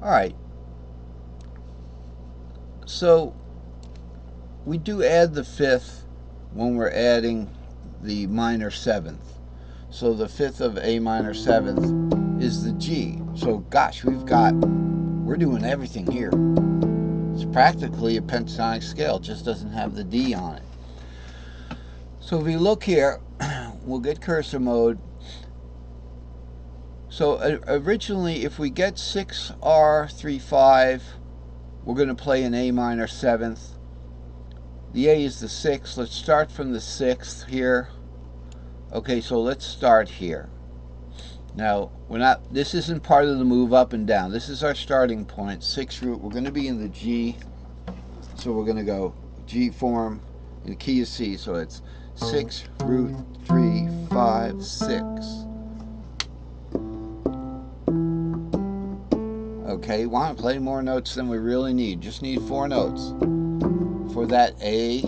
All right, so we do add the fifth when we're adding the minor seventh. So the fifth of A minor seventh is the G. So gosh, we're doing everything here. It's practically a pentatonic scale, just doesn't have the D on it. So if we look here, we'll get cursor mode. So originally, if we get 6R35, we're going to play an A minor seventh. The A is the sixth. Let's start from the sixth here. Okay, so let's start here. Now, this isn't part of the move up and down. This is our starting point, 6th root. We're going to be in the G. So we're going to go G form, and the key is C. So it's 6 root 3 5 6. Okay, want to play more notes than we really need. Just need 4 notes for that A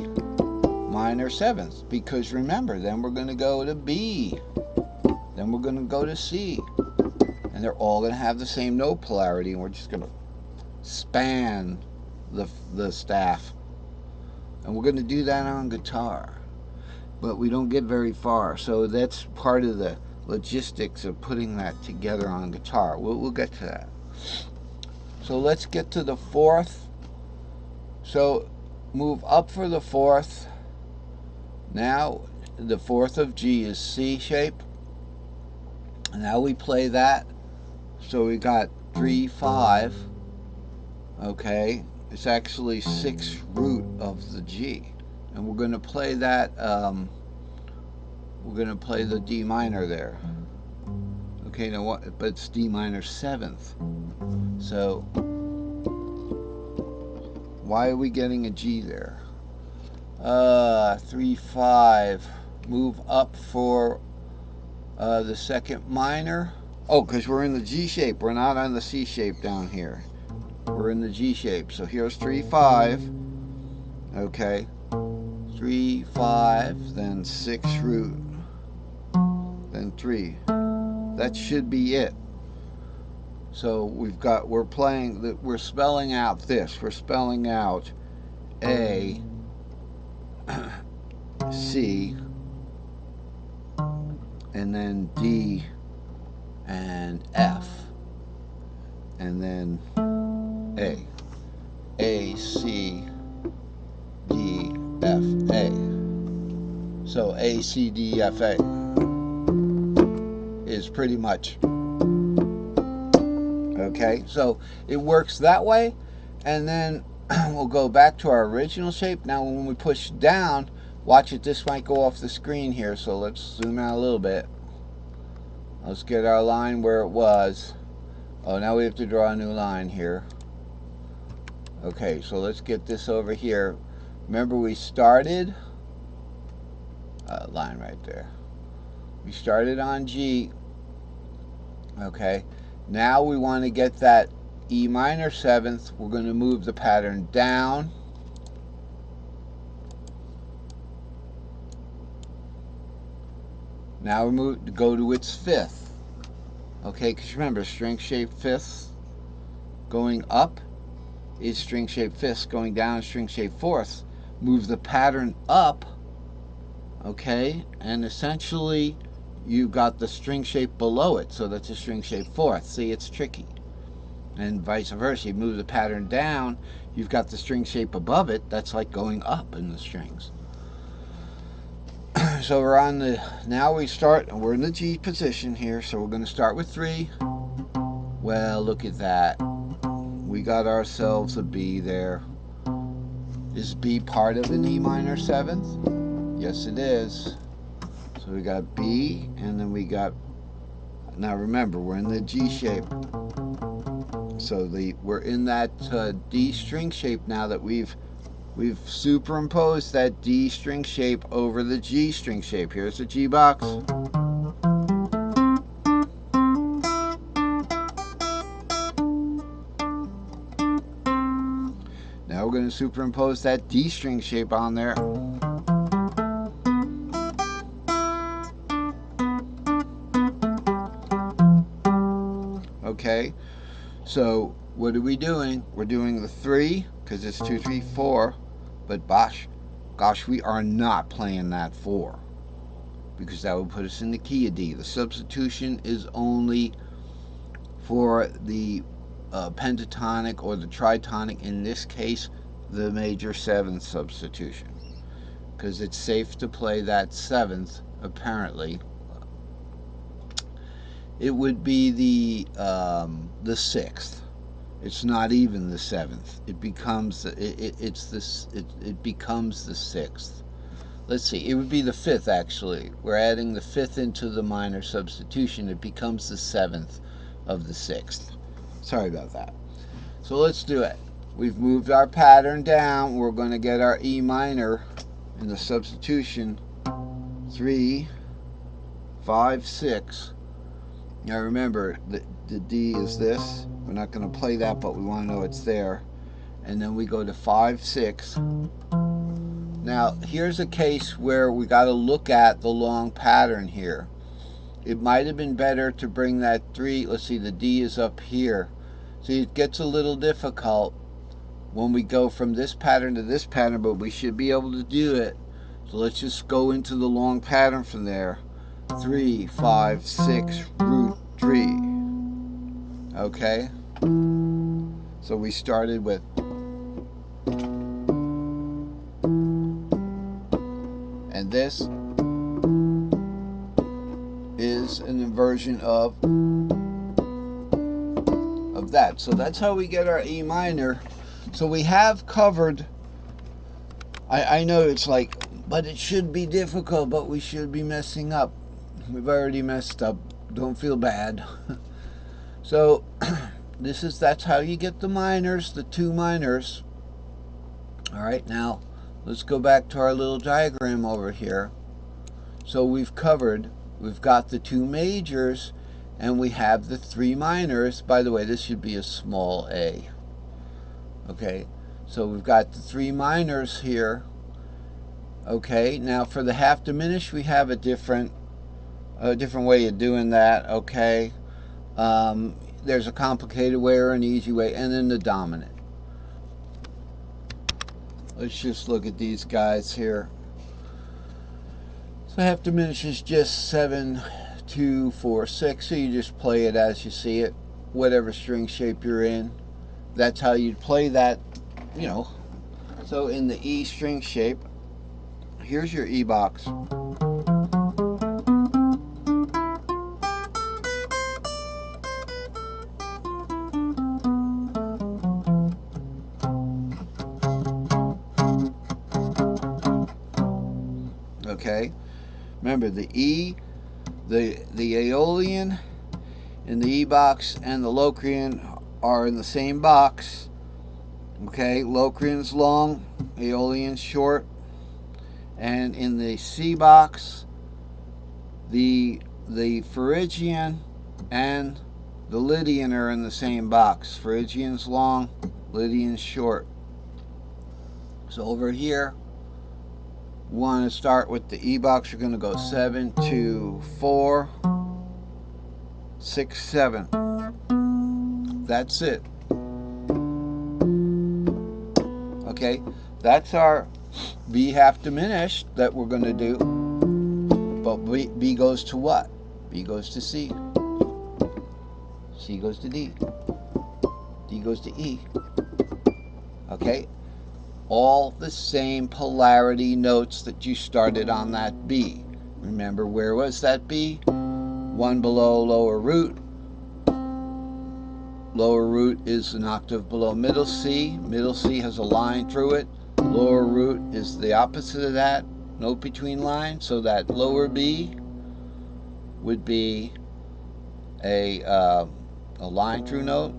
minor seventh. Because remember, then we're going to go to B. Then we're going to go to C. And they're all going to have the same note polarity. And we're just going to span the staff. And we're going to do that on guitar. But we don't get very far. So that's part of the logistics of putting that together on guitar. We'll get to that. So let's get to the fourth. So move up for the fourth. Now the fourth of G is C shape. Now we play that. So we got 3 5. Okay, it's actually 6th root of the G, and we're going to play that. We're going to play the D minor there. Okay, now what? But it's D minor seventh. So why are we getting a G there? 3 5. Move up for the second minor. Oh, because we're in the G shape. We're not on the C shape down here. We're in the G shape. So here's 3 5. Okay. 3 5, then 6 root, then 3. That should be it. So we're spelling out this. We're spelling out A, C, and then D and F, and then A. A, C, D, F, A. So A, C, D, F, A is pretty much okay. So it works that way, and then we'll go back to our original shape. Now when we push down, watch it, this might go off the screen here, so let's zoom out a little bit. Let's get our line where it was. Oh, now we have to draw a new line here. Okay, so let's get this over here. Remember we started line right there. We started on G. Okay, now we want to get that E minor seventh. We're going to move the pattern down. Now we go to its fifth. Okay, because remember, string shape fifths going up is string shape fifths, going down is string shape fourths. Move the pattern up, okay, and essentially you got the string shape below it, so that's a string shape fourth. See, it's tricky. And vice versa, you move the pattern down, you've got the string shape above it. That's like going up in the strings. So we're on the, now we're in the G position here, so we're going to start with 3. Well, look at that. We got ourselves a B there. Is B part of an E minor seventh? Yes, it is. So we got B, and then we got, now remember, we're in the G shape. So we're in that D string shape now that we've superimposed that D string shape over the G string shape. Here's the G box. Now we're going to superimpose that D string shape on there. Okay, So what are we doing? We're doing the 3 because it's 2, 3, 4. But gosh, we are not playing that 4 because that would put us in the key of D. The substitution is only for the pentatonic or the tritonic. In this case, the major 7th substitution, because it's safe to play that 7th. Apparently, it would be the 6th. It's not even the 7th. It becomes it becomes the 6th. Let's see. It would be the 5th actually. We're adding the 5th into the minor substitution. It becomes the 7th of the 6th. Sorry about that. So let's do it. We've moved our pattern down. We're going to get our E minor in the substitution. 3, 5, 6. Now remember, the D is this. We're not going to play that, but we want to know it's there. And then we go to 5, 6. Now here's a case where we got to look at the long pattern here. It might have been better to bring that 3. Let's see, the D is up here. See, it gets a little difficult when we go from this pattern to this pattern, but we should be able to do it. So let's just go into the long pattern from there. 3, 5, 6, root 3. Okay? So we started with and this is an inversion of that. So that's how we get our E minor. So we have covered, I know it's like, but it should be difficult, but we should be messing up. We've already messed up. Don't feel bad. So that's how you get the minors, the 2 minors. All right, now let's go back to our little diagram over here. So we've got the 2 majors, and we have the 3 minors. By the way, this should be a small a. Okay, so we've got the 3 minors here. Okay, now for the half diminished, we have a different way of doing that. Okay, there's a complicated way or an easy way, and then the dominant. Let's just look at these guys here. So half diminished is just 7, 2, 4, 6. So you just play it as you see it, whatever string shape you're in. That's how you'd play that, you know. So in the E string shape, here's your E box. Okay, remember the E, the Aeolian in the E box and the Locrian are in the same box. Okay, Locrian's long, Aeolian's short. And in the C box, the Phrygian and the Lydian are in the same box. Phrygian's long, Lydian's short. So over here, we want to start with the E box. You're going to go 7, 2, 4, 6, 7. That's it. Okay, that's our B half diminished that we're going to do. But B goes to what? B goes to C. C goes to D. D goes to E. Okay, all the same polarity notes that you started on that B. Remember, where was that B? 1 below lower root. Lower root is an octave below middle C. Middle C has a line through it. Lower root is the opposite of that, note between lines. So that lower B would be a line through note.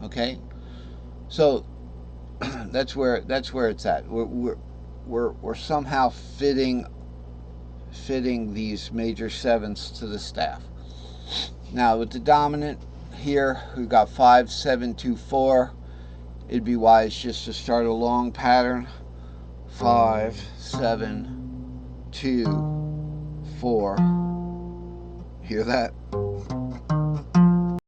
Okay, so that's where it's at. We're somehow fitting these major 7ths to the staff. Now with the dominant here, we've got 5, 7, 2, 4. It'd be wise just to start a long pattern. 5, 7, 2, 4. Hear that?